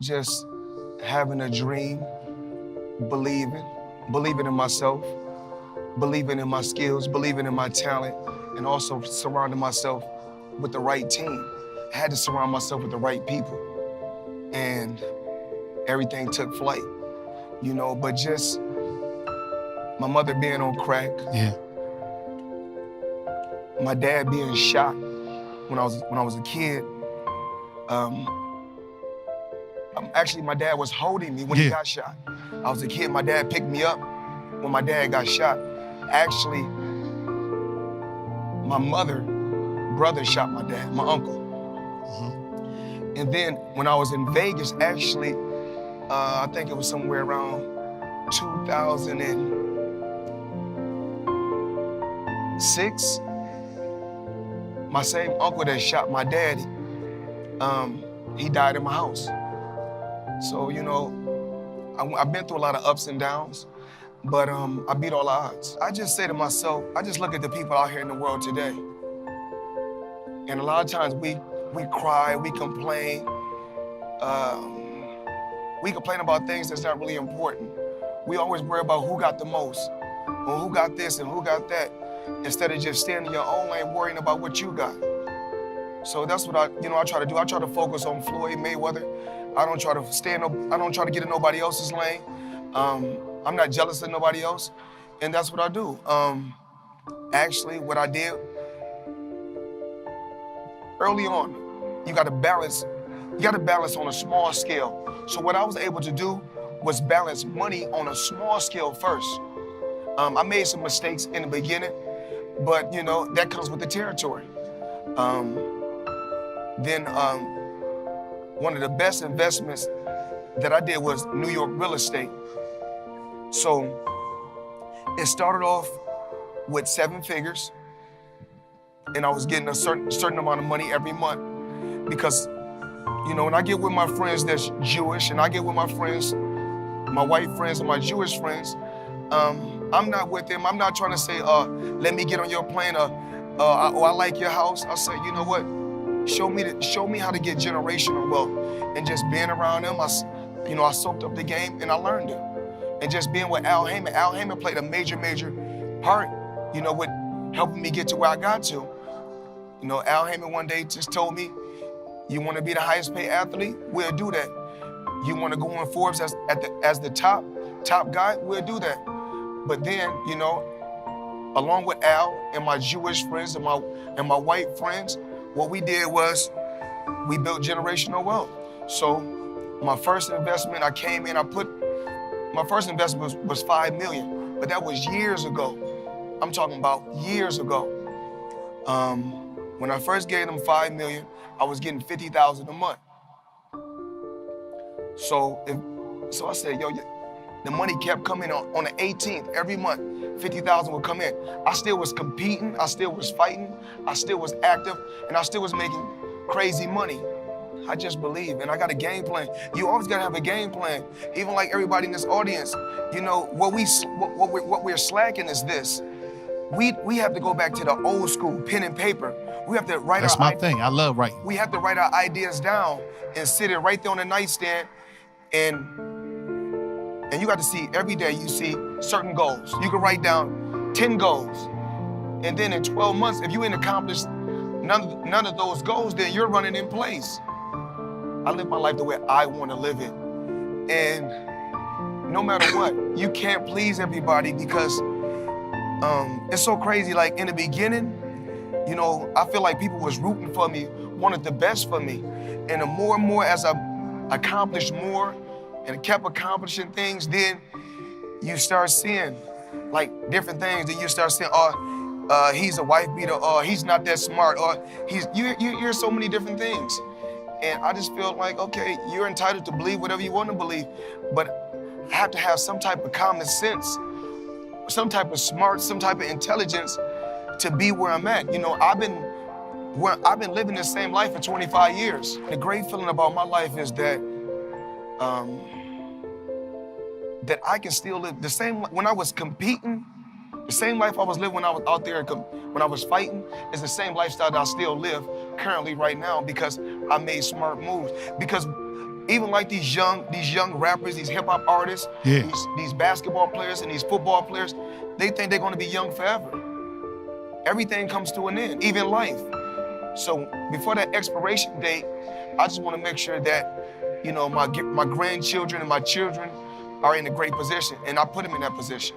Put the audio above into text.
just having a dream, believing in myself, believing in my skills, believing in my talent, and also surrounding myself with the right team. I had to surround myself with the right people. And everything took flight, but just my mother being on crack, Yeah. my dad being shot when I was a kid. Actually, my dad was holding me when he got shot. I was a kid, my dad picked me up when my dad got shot. Actually, my brother shot my dad, my uncle. And then when I was in Vegas, actually, I think it was somewhere around 2006, my same uncle that shot my daddy, he died in my house. So, I've been through a lot of ups and downs, but I beat all the odds. I just say to myself, I just look at the people out here in the world today. And a lot of times we cry, we complain. We complain about things that's not really important. We always worry about who got the most, or who got this and who got that, instead of just staying in your own lane worrying about what you got. So that's what I try to do. I try to focus on Floyd Mayweather. I don't try to get in nobody else's lane. I'm not jealous of nobody else, and that's what I do. Actually, what I did early on, you got to balance on a small scale. So what I was able to do was balance money on a small scale first. I made some mistakes in the beginning, but that comes with the territory. Then one of the best investments that I did was New York real estate. So it started off with 7 figures, and I was getting a certain amount of money every month, because when I get with my friends that's Jewish, and I get with my friends, my white friends and my Jewish friends, I'm not with them. I'm not trying to say, let me get on your plane, or I like your house. I say, you know what? Show me how to get generational wealth. And just being around them, I soaked up the game and I learned it. And just being with Al Heyman. Al Heyman played a major part, with helping me get to where I got to. Al Heyman one day just told me, you want to be the highest paid athlete? We'll do that. You want to go on Forbes as the top guy? We'll do that. But then, along with Al and my Jewish friends and my white friends, what we did was we built generational wealth. So my first investment, my first investment was $5 million, but that was years ago. I'm talking about years ago. When I first gave them $5 million, I was getting $50,000 a month. So I said, the money kept coming on the 18th every month. 50,000 would come in. I still was competing, I still was fighting, I still was active, and I still was making crazy money. I just believe, and I got a game plan. You always gotta have a game plan. Even like everybody in this audience, what we're slacking is this. We have to go back to the old school, pen and paper. We have to write That's my thing. I love writing. We have to write our ideas down and sit it right there on the nightstand, and you got to see every day, you see certain goals. You can write down 10 goals. And then in 12 months, if you ain't accomplished none of those goals, then you're running in place. I live my life the way I want to live it. And no matter what, you can't please everybody, because it's so crazy. Like in the beginning, I feel like people was rooting for me, wanted the best for me. And the more and more as I accomplished more and kept accomplishing things, then you start seeing like different things. Then you start saying, he's a wife beater, or he's not that smart, or you hear so many different things. And I just feel like, okay, you're entitled to believe whatever you want to believe, but I have to have some type of common sense, some type of smart, some type of intelligence to be where I'm at. I've been living the same life for 25 years. The great feeling about my life is that that I can still live the same. When I was competing, the same life I was living when I was out there, when I was fighting, is the same lifestyle that I still live currently right now, because I made smart moves. Because Even like these young rappers, these hip hop artists, these basketball players and these football players, they think they're gonna be young forever. Everything comes to an end, even life. So before that expiration date, I just wanna make sure that, you know, my grandchildren and my children are in a great position, and I put them in that position.